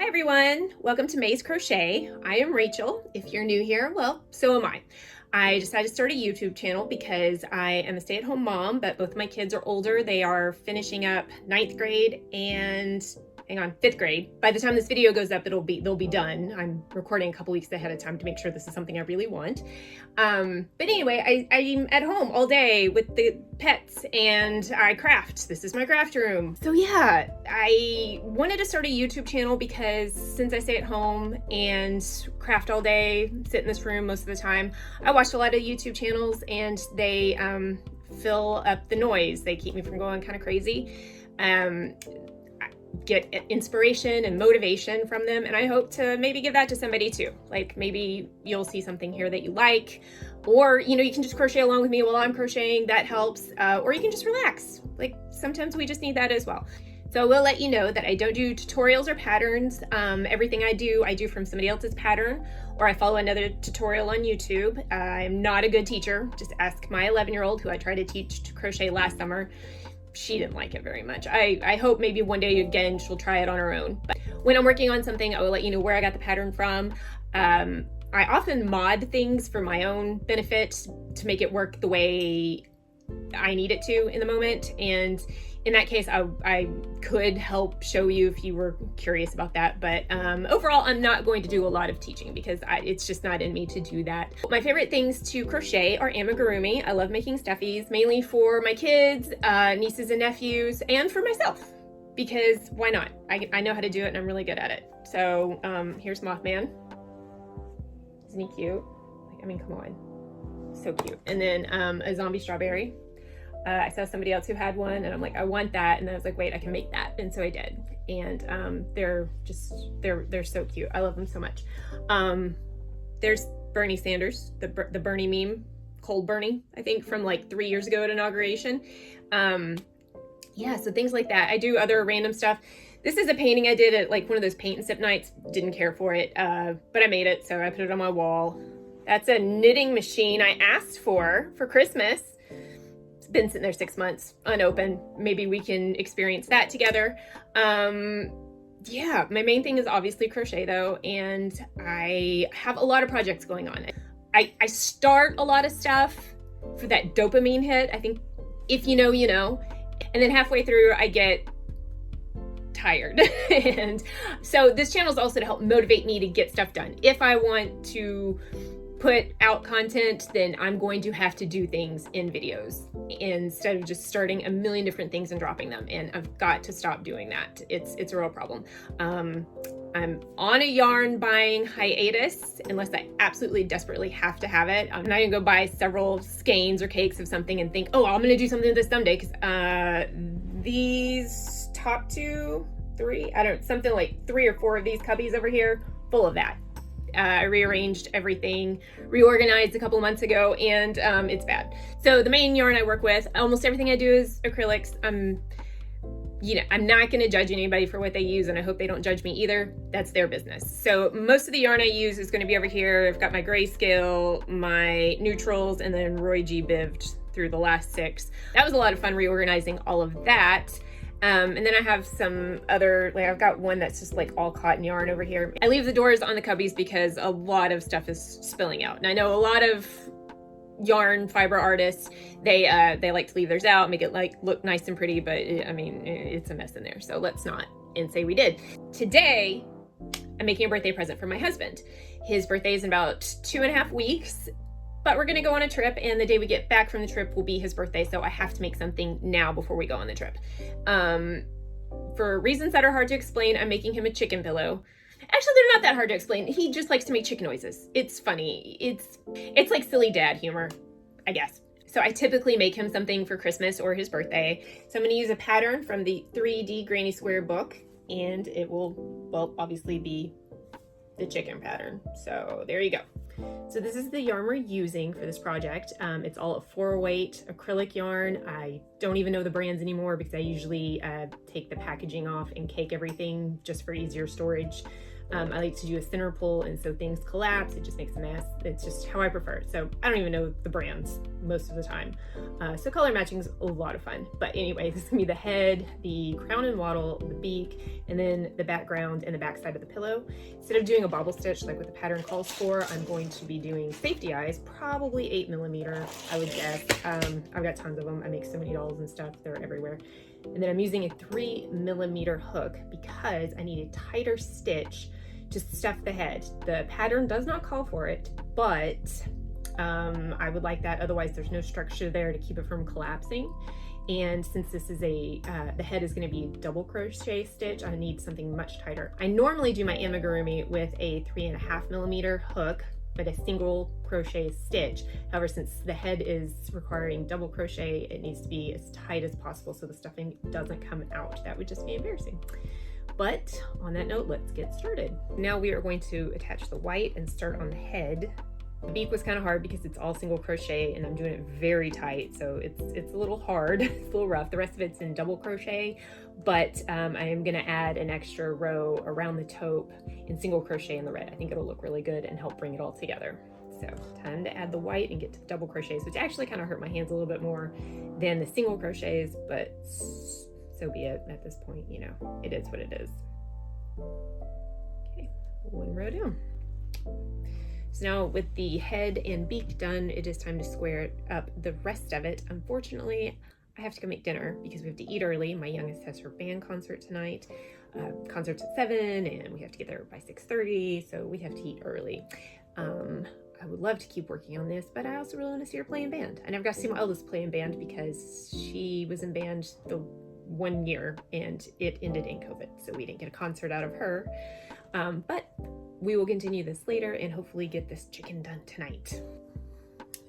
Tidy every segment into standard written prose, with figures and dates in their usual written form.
Hi everyone, welcome to May's Crochet. I am Rachel. If you're new here, well, so am I. I decided to start a YouTube channel because I am a stay-at-home mom, but both my kids are older. They are finishing up 9th grade and 5th grade. By the time this video goes up, they'll be done. I'm recording a couple weeks ahead of time to make sure this is something I really want. But anyway, I'm at home all day with the pets and I craft. This is my craft room. So yeah, I wanted to start a YouTube channel because since I stay at home and craft all day, sit in this room most of the time, I watch a lot of YouTube channels and they fill up the noise. They keep me from going kind of crazy. Get inspiration and motivation from them, and I hope to maybe give that to somebody too. Like maybe you'll see something here that you like, or you can just crochet along with me while I'm crocheting. That helps, or you can just relax. Like sometimes we just need that as well. So I will let you know that I don't do tutorials or patterns. Everything I do from somebody else's pattern, or I follow another tutorial on YouTube. I'm not a good teacher. Just ask my 11-year-old who I tried to teach to crochet last summer. She didn't like it very much. I hope maybe one day again she'll try it on her own. But when I'm working on something, I will let you know where I got the pattern from. I often mod things for my own benefit to make it work the way I need it to in the moment. And in that case, I could help show you if you were curious about that. But overall, I'm not going to do a lot of teaching because it's just not in me to do that. My favorite things to crochet are amigurumi. I love making stuffies, mainly for my kids, nieces and nephews, and for myself. Because why not? I know how to do it and I'm really good at it. So here's Mothman. Isn't he cute? I mean, come on. So cute. And then a zombie strawberry. I saw somebody else who had one and I'm like, I want that. And then I was like, wait, I can make that. And so I did. And they're so cute. I love them so much. There's Bernie Sanders, the Bernie meme, cold Bernie, I think from like 3 years ago at inauguration. Yeah, so things like that. I do other random stuff. This is a painting I did at like one of those paint and sip nights. Didn't care for it, but I made it. So I put it on my wall. That's a knitting machine I asked for Christmas. Been sitting there 6 months unopened. Maybe we can experience that together. Yeah, my main thing is obviously crochet though, and I have a lot of projects going on. I start a lot of stuff for that dopamine hit. I think if you know, you know, and then halfway through I get tired. And so this channel is also to help motivate me to get stuff done. If I want to put out content, then I'm going to have to do things in videos instead of just starting a million different things and dropping them. And I've got to stop doing that. It's a real problem. I'm on a yarn buying hiatus unless I absolutely desperately have to have it. I'm not gonna go buy several skeins or cakes of something and think, oh, I'm gonna do something with this someday, because these top 2, 3, something like 3 or 4 of these cubbies over here, full of that. I rearranged everything, reorganized a couple months ago, and it's bad. So the main yarn I work with, almost everything I do is acrylics. I'm not going to judge anybody for what they use, and I hope they don't judge me either. That's their business. So most of the yarn I use is going to be over here. I've got my grayscale, my neutrals, and then Roy G. Bived through the last 6. That was a lot of fun reorganizing all of that. And then I have some other, like I've got one that's just like all cotton yarn over here. I leave the doors on the cubbies because a lot of stuff is spilling out. And I know a lot of yarn fiber artists, they like to leave theirs out, make it like look nice and pretty, but I mean, it's a mess in there. So let's not and say we did. Today, I'm making a birthday present for my husband. His birthday is in about 2.5 weeks. But we're gonna go on a trip, and the day we get back from the trip will be his birthday, so I have to make something now before we go on the trip. For reasons that are hard to explain, I'm making him a chicken pillow. Actually, they're not that hard to explain. He just likes to make chicken noises. It's funny. It's like silly dad humor, I guess. So I typically make him something for Christmas or his birthday. So I'm gonna use a pattern from the 3D Granny Square book, and it will, well, obviously be the chicken pattern. So there you go. So this is the yarn we're using for this project. It's all a 4-weight acrylic yarn. I don't even know the brands anymore because I usually take the packaging off and cake everything just for easier storage. I like to do a center pull, and so things collapse, it just makes a mess. It's just how I prefer it. So I don't even know the brands most of the time. So color matching is a lot of fun. But anyway, this is gonna be the head, the crown and wattle, the beak, and then the background and the back side of the pillow. Instead of doing a bobble stitch like what the pattern calls for, I'm going to be doing safety eyes, probably 8mm, I would guess. I've got tons of them. I make so many dolls and stuff, they're everywhere. And then I'm using a 3mm hook because I need a tighter stitch to stuff the head. The pattern does not call for it, but I would like that. Otherwise there's no structure there to keep it from collapsing. And since this is the head is going to be double crochet stitch, I need something much tighter. I normally do my amigurumi with a 3.5mm hook, but a single crochet stitch. However, since the head is requiring double crochet, it needs to be as tight as possible so the stuffing doesn't come out. That would just be embarrassing. But on that note, let's get started. Now we are going to attach the white and start on the head. The beak was kind of hard because it's all single crochet and I'm doing it very tight, so it's a little hard, it's a little rough. The rest of it's in double crochet, but I am gonna add an extra row around the taupe in single crochet in the red. I think it'll look really good and help bring it all together. So time to add the white and get to the double crochets, which actually kind of hurt my hands a little bit more than the single crochets, but so be it at this point, you know, it is what it is. Okay, one row down. So now with the head and beak done, it is time to square up the rest of it. Unfortunately, I have to go make dinner because we have to eat early. My youngest has her band concert tonight. Concert's at 7 and we have to get there by 6:30, so we have to eat early. I would love to keep working on this, but I also really want to see her play in band. I never got to see my eldest play in band because she was in band the 1 year and it ended in COVID, so we didn't get a concert out of her. But we will continue this later and hopefully get this chicken done tonight.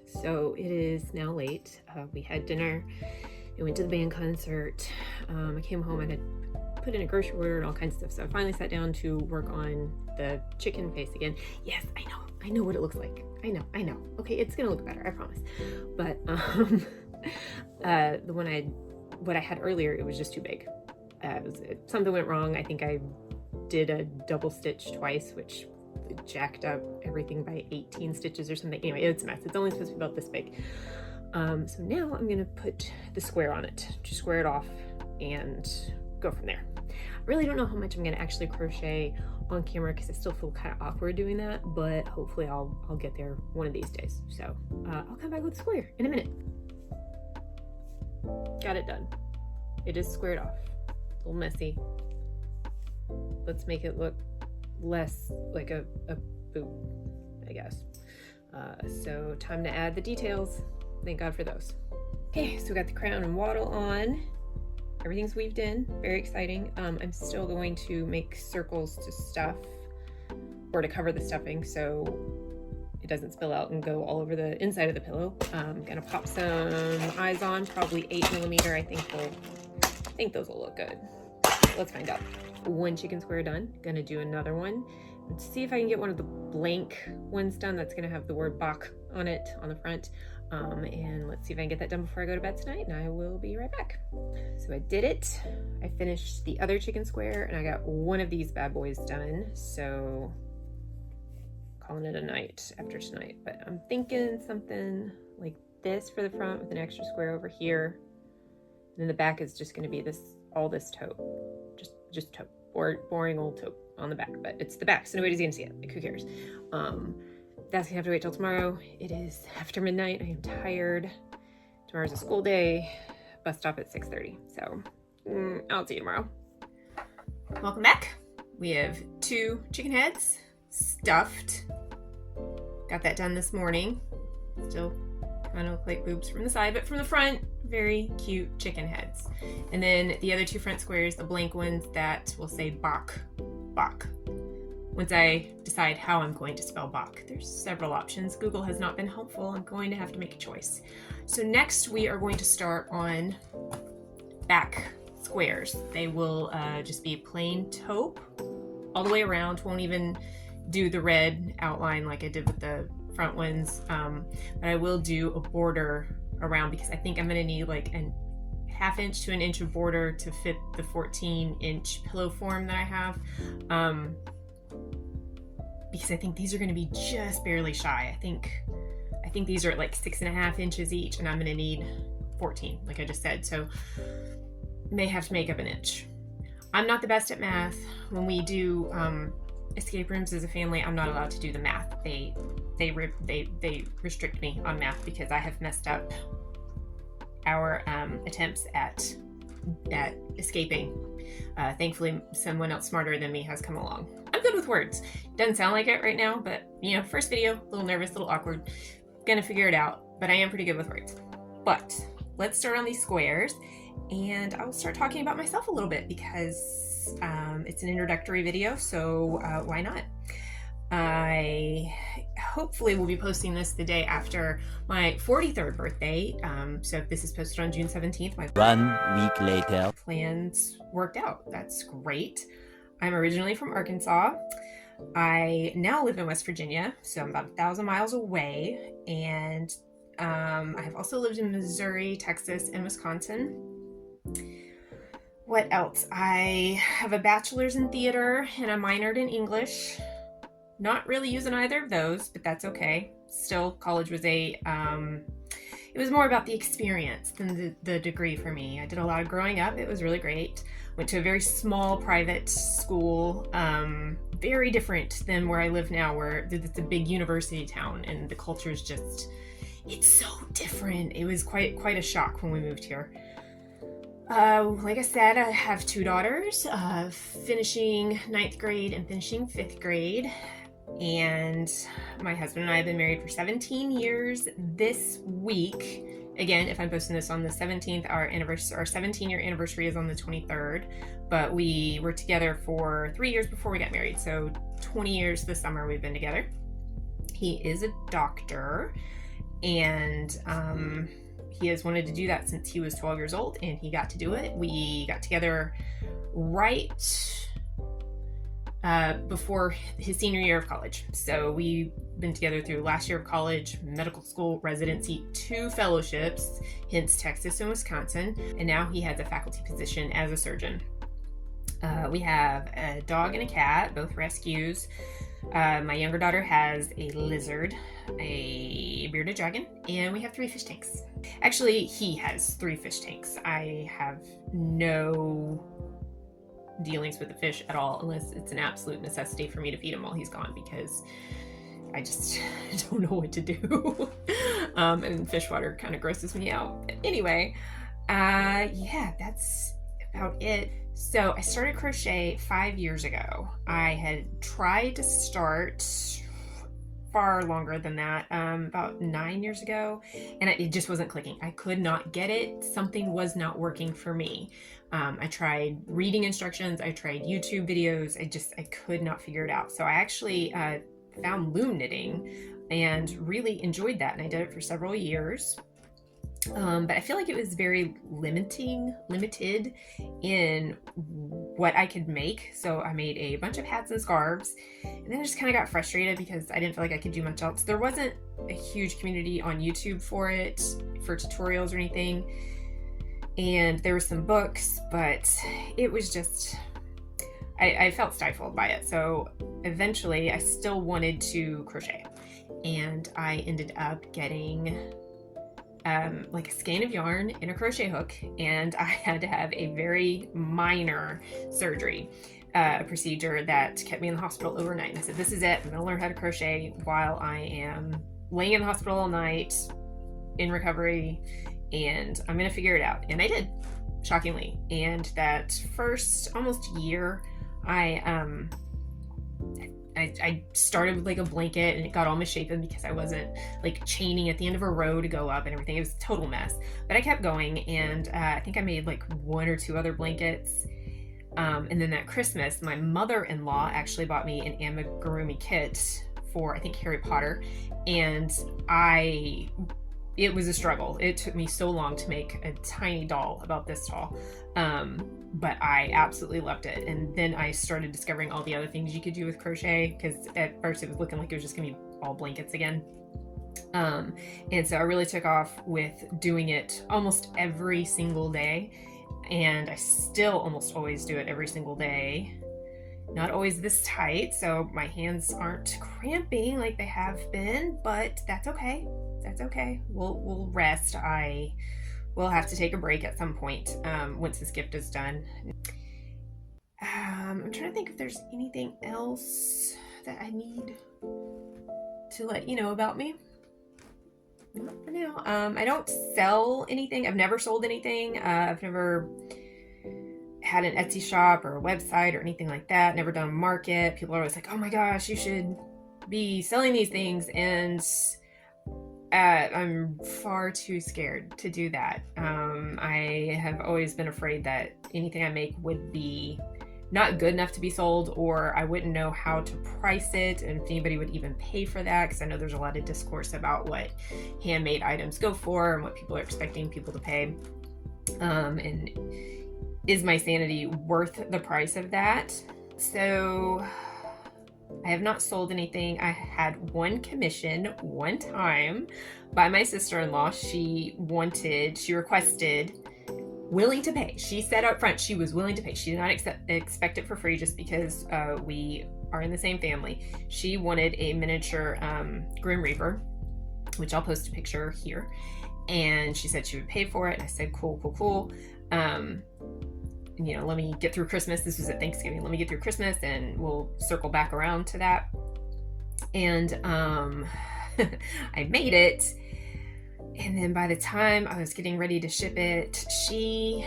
So it is now late. We had dinner, we went to the band concert. I came home and had put in a grocery order and all kinds of stuff. So I finally sat down to work on the chicken face again. Yes, I know what it looks like. I know. Okay, it's gonna look better, I promise. But the one what I had earlier, it was just too big. Something went wrong. I think I did a double stitch twice, which jacked up everything by 18 stitches or something. Anyway, it's a mess. It's only supposed to be about this big. So now I'm gonna put the square on it, just square it off and go from there. I really don't know how much I'm gonna actually crochet on camera because I still feel kind of awkward doing that, but hopefully I'll get there one of these days. So I'll come back with the square in a minute. Got it done. It is squared off. A little messy. Let's make it look less like a boot, I guess. So time to add the details. Thank God for those. Okay, so we got the crown and wattle on. Everything's weaved in, very exciting. I'm still going to make circles to stuff or to cover the stuffing so it doesn't spill out and go all over the inside of the pillow. I'm gonna pop some eyes on, probably 8mm. I think those will look good. Let's find out. One chicken square done. Gonna do another one. Let's see if I can get one of the blank ones done that's gonna have the word Bach on it on the front. And let's see if I can get that done before I go to bed tonight, and I will be right back. So I did it. I finished the other chicken square and I got one of these bad boys done. So calling it a night after tonight, but I'm thinking something like this for the front with an extra square over here. And then the back is just gonna be all this taupe, just taupe, or boring old taupe on the back, but it's the back, so nobody's gonna see it. Like, who cares? That's gonna have to wait till tomorrow. It is after midnight. I am tired. Tomorrow's a school day. Bus stop at 6:30. So I'll see you tomorrow. Welcome back. We have 2 chicken heads stuffed. Got that done this morning. Still kind of look like boobs from the side, but from the front, very cute chicken heads. And then the other 2 front squares, the blank ones that will say Bach. Once I decide how I'm going to spell Bach, there's several options. Google has not been helpful. I'm going to have to make a choice. So next we are going to start on back squares. They will just be plain taupe all the way around. Won't even do the red outline like I did with the front ones, but I will do a border around because I think I'm going to need like a 1/2 inch to 1 inch of border to fit the 14-inch pillow form that I have. because I think these are going to be just barely shy. I think these are at like 6.5 inches each, and I'm going to need 14, like I just said. So may have to make up an inch. I'm not the best at math. When we do escape rooms as a family, I'm not allowed to do the math. They restrict me on math because I have messed up our attempts at escaping. Thankfully, someone else smarter than me has come along. I'm good with words. Doesn't sound like it right now, but you know, first video, a little nervous, a little awkward. Gonna figure it out, but I am pretty good with words. But let's start on these squares, and I'll start talking about myself a little bit because it's an introductory video, so why not? I hopefully will be posting this the day after my 43rd birthday. So if this is posted on June 17th, my 1 week later, plans worked out. That's great. I'm originally from Arkansas. I now live in West Virginia, so I'm about 1,000 miles away. And I have also lived in Missouri, Texas, and Wisconsin. What else? I have a bachelor's in theater and a minored in English. Not really using either of those, but that's okay. Still, college was it was more about the experience than the degree for me. I did a lot of growing up. It was really great. Went to a very small private school, very different than where I live now, where it's a big university town and the culture is just, it's so different. It was quite a shock when we moved here. Like I said, I have 2 daughters, finishing 9th grade and finishing 5th grade. And my husband and I have been married for 17 years this week. Again, if I'm posting this on the 17th, our 17-year anniversary is on the 23rd, but we were together for 3 years before we got married. So 20 years this summer we've been together. He is a doctor, and he has wanted to do that since he was 12 years old, and he got to do it. We got together right before his senior year of college. So we've been together through last year of college, medical school, residency, 2 fellowships, hence Texas and Wisconsin, and now he has a faculty position as a surgeon. We have a dog and a cat, both rescues. My younger daughter has a lizard, a bearded dragon, and we have 3 fish tanks. Actually, he has 3 fish tanks. I have no dealings with the fish at all unless it's an absolute necessity for me to feed him while he's gone, because I just don't know what to do. And fish water kind of grosses me out. But anyway, yeah, that's about it. So I started crochet 5 years ago. I had tried to start far longer than that, about 9 years ago, and it just wasn't clicking. I could not get it. Something was not working for me. I tried reading instructions, I tried YouTube videos, I could not figure it out. So I actually found loom knitting and really enjoyed that, and I did it for several years. But I feel like it was very limited in what I could make. So I made a bunch of hats and scarves, and then I just kind of got frustrated because I didn't feel like I could do much else. There wasn't a huge community on YouTube for it, for tutorials or anything. And there were some books, but it was just, I felt stifled by it. So eventually I still wanted to crochet, and I ended up getting like a skein of yarn and a crochet hook, and I had to have a very minor surgery procedure that kept me in the hospital overnight. And I said, this is it. I'm gonna learn how to crochet while I am laying in the hospital all night in recovery, and I'm gonna figure it out. And I did, shockingly. And that first almost year, I started with like a blanket, and it got all misshapen because I wasn't like chaining at the end of a row to go up and everything. It was a total mess, but I kept going, and I think I made like 1 or 2 other blankets. And then that Christmas, my mother-in-law actually bought me an amigurumi kit for, I think, Harry Potter, and it was a struggle. It took me so long to make a tiny doll about this tall, but I absolutely loved it. And then I started discovering all the other things you could do with crochet, because at first it was looking like it was just gonna be all blankets again. And so I really took off with doing it almost every single day, and I still almost always do it every single day. not always this tight, so my hands aren't cramping like they have been, but that's okay. That's okay. We'll rest. I will have to take a break at some point once this gift is done. I'm trying to think if there's anything else that I need to let you know about me. Not for now. I don't sell anything. I've never sold anything. I've never had an Etsy shop or a website or anything like that. Never done a market. People are always like, oh my gosh, you should be selling these things. And I'm far too scared to do that. I have always been afraid that anything I make would be not good enough to be sold, or I wouldn't know how to price it and if anybody would even pay for that, because I know there's a lot of discourse about what handmade items go for and what people are expecting people to pay. And is my sanity worth the price of that? So I have not sold anything. I had one commission one time by my sister-in-law. She requested willing to pay. She said up front she was willing to pay. She did not expect it for free just because we are in the same family. She wanted a miniature Grim Reaper, which I'll post a picture here. And she said she would pay for it. I said, cool. Let me get through Christmas. This was at Thanksgiving. Let me get through Christmas and we'll circle back around to that. And I made it. And then by the time I was getting ready to ship it, she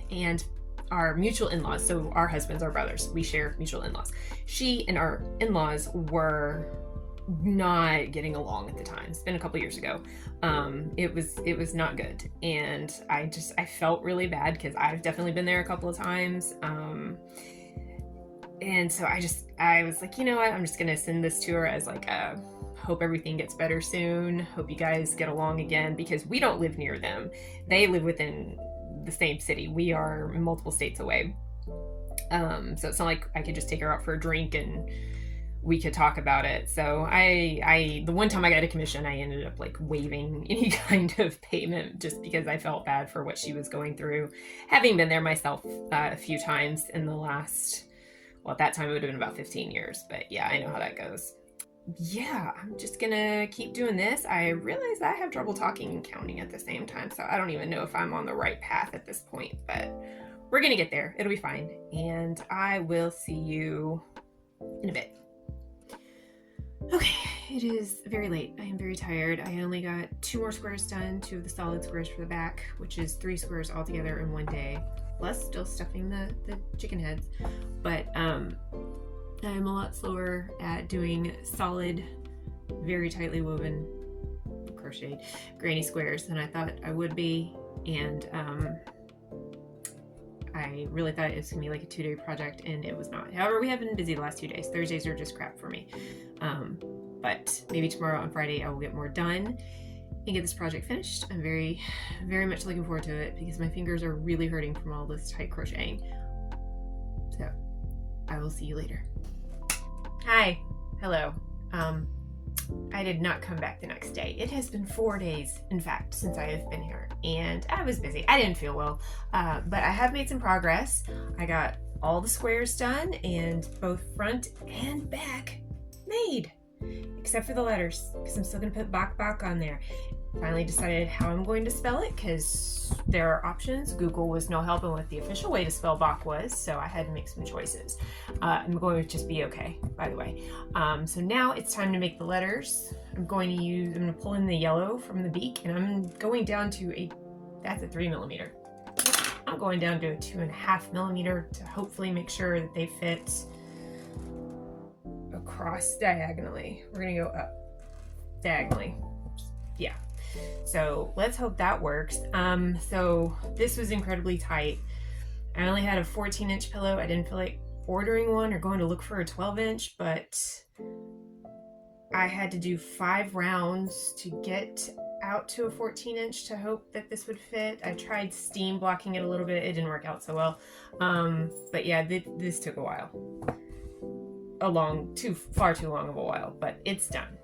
and our mutual in-laws, so our husbands are brothers, we share mutual in-laws. She and our in-laws were not getting along at the time. It's been a couple years ago. It was not good. And I felt really bad because I've definitely been there a couple of times. And so I was like, you know what? I'm just going to send this to her as like a hope everything gets better soon. Hope you guys get along again, because we don't live near them. They live within the same city. We are multiple states away. So it's not like I could just take her out for a drink and we could talk about it. So the one time I got a commission, I ended up like waiving any kind of payment just because I felt bad for what she was going through, having been there myself a few times in the last, well, at that time it would have been about 15 years, but yeah, I know how that goes. Yeah, I'm just gonna keep doing this. I realize I have trouble talking and counting at the same time, so I don't even know if I'm on the right path at this point, but we're gonna get there. It'll be fine. And I will see you in a bit. Okay, it is very late. I am very tired. I only got 2 more squares done, 2 of the solid squares for the back, which is 3 squares altogether in one day, plus still stuffing the chicken heads. But I'm a lot slower at doing solid, very tightly woven, crocheted granny squares than I thought I would be. And I really thought it was gonna be like a 2-day project, and it was not. However, we have been busy the last 2 days. Thursdays are just crap for me. But maybe tomorrow on Friday I will get more done and get this project finished. I'm very, very much looking forward to it because my fingers are really hurting from all this tight crocheting. So I will see you later. Hi. Hello. I did not come back the next day. It has been 4 days, in fact, since I have been here, and I was busy. I didn't feel well, but I have made some progress. I got all the squares done, and both front and back made, except for the letters, because I'm still going to put Bok Bok on there. Finally decided how I'm going to spell it, because there are options. Google was no help in what the official way to spell Bok was, so I had to make some choices. I'm going to just be okay, by the way. So now it's time to make the letters. I'm going to pull in the yellow from the beak, and I'm going down to that's a 3mm. I'm going down to a 2.5mm to hopefully make sure that they fit across diagonally. We're gonna go up diagonally. Yeah. So let's hope that works. So this was incredibly tight. I only had a 14-inch pillow. I didn't feel like ordering one or going to look for a 12-inch, but I had to do 5 rounds to get out to a 14-inch to hope that this would fit. I tried steam blocking it a little bit. It didn't work out so well. But yeah, this took a while. Far too long of a while, but it's done.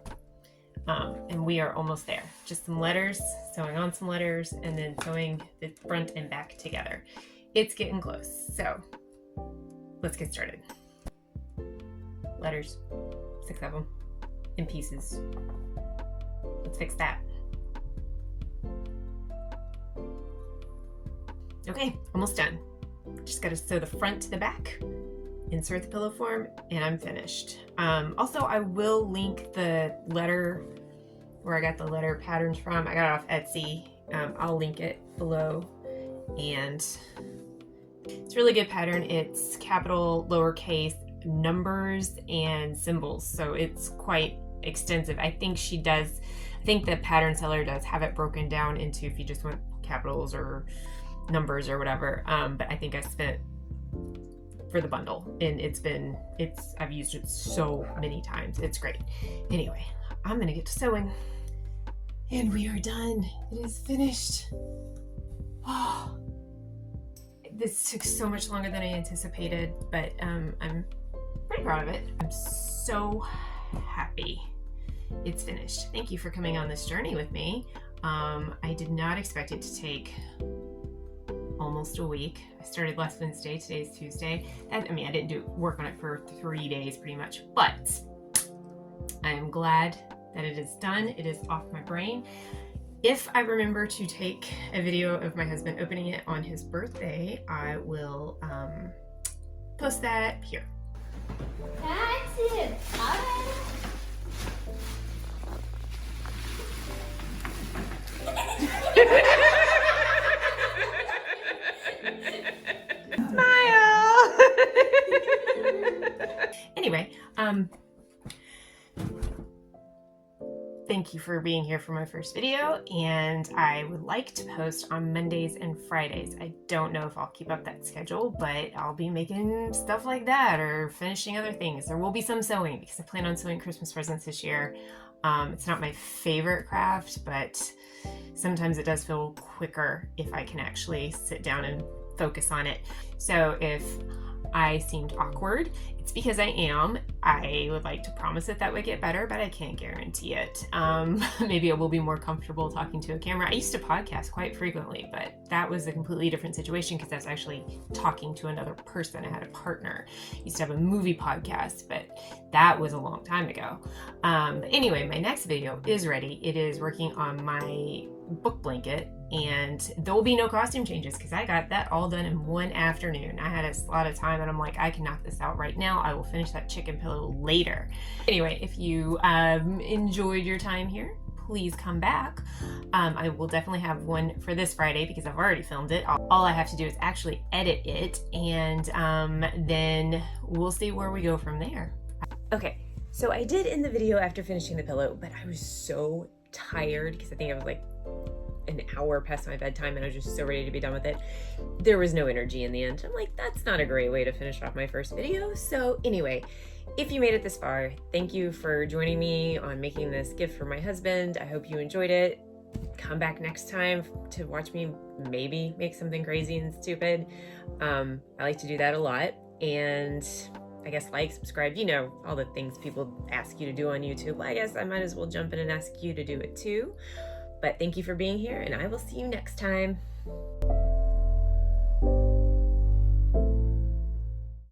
And we are almost there. Just some letters, sewing on some letters, and then sewing the front and back together. It's getting close, so let's get started. letters, 6 of them, in pieces. Let's fix that. Okay, almost done. Just gotta sew the front to the back, insert the pillow form, and I'm finished. Also, I will link the letter, where I got the letter patterns from. I got it off Etsy. I'll link it below. And it's a really good pattern. It's capital, lowercase, numbers, and symbols. So it's quite extensive. I think the pattern seller does have it broken down into if you just want capitals or numbers or whatever. But I think I spent for the bundle, and I've used it so many times. It's great. Anyway, I'm gonna get to sewing. And we are done. It is finished. Oh, this took so much longer than I anticipated, but I'm pretty proud of it. I'm so happy it's finished. Thank you for coming on this journey with me. I did not expect it to take almost a week. I started last Wednesday, today's Tuesday. I didn't work on it for 3 days pretty much, but I am glad that it is done. It is off my brain. If I remember to take a video of my husband opening it on his birthday, I will post that here. That's it. Smile. Anyway, thank you for being here for my first video, and I would like to post on Mondays and Fridays. I don't know if I'll keep up that schedule, but I'll be making stuff like that or finishing other things. There will be some sewing because I plan on sewing Christmas presents this year. It's not my favorite craft, but sometimes it does feel quicker if I can actually sit down and focus on it. So if I seemed awkward, it's because I am. I would like to promise that would get better, but I can't guarantee it. Maybe I will be more comfortable talking to a camera. I used to podcast quite frequently, but that was a completely different situation because I was actually talking to another person. I had a partner. I used to have a movie podcast, but that was a long time ago. But anyway, my next video is ready. It is working on my book blanket, and there will be no costume changes because I got that all done in one afternoon. I had a lot of time and I'm like, I can knock this out right now. I will finish that chicken pillow later. Anyway, if you enjoyed your time here, please come back. I will definitely have one for this Friday because I've already filmed it. All I have to do is actually edit it, and then we'll see where we go from there. Okay, so I did end the video after finishing the pillow, but I was so tired because I think I was like an hour past my bedtime and I was just so ready to be done with it. There was no energy in the end. I'm like, that's not a great way to finish off my first video. So anyway, if you made it this far, thank you for joining me on making this gift for my husband. I hope you enjoyed it. Come back next time to watch me maybe make something crazy and stupid. I like to do that a lot. And I guess like, subscribe, you know, all the things people ask you to do on YouTube. Well, I guess I might as well jump in and ask you to do it too. But thank you for being here, and I will see you next time.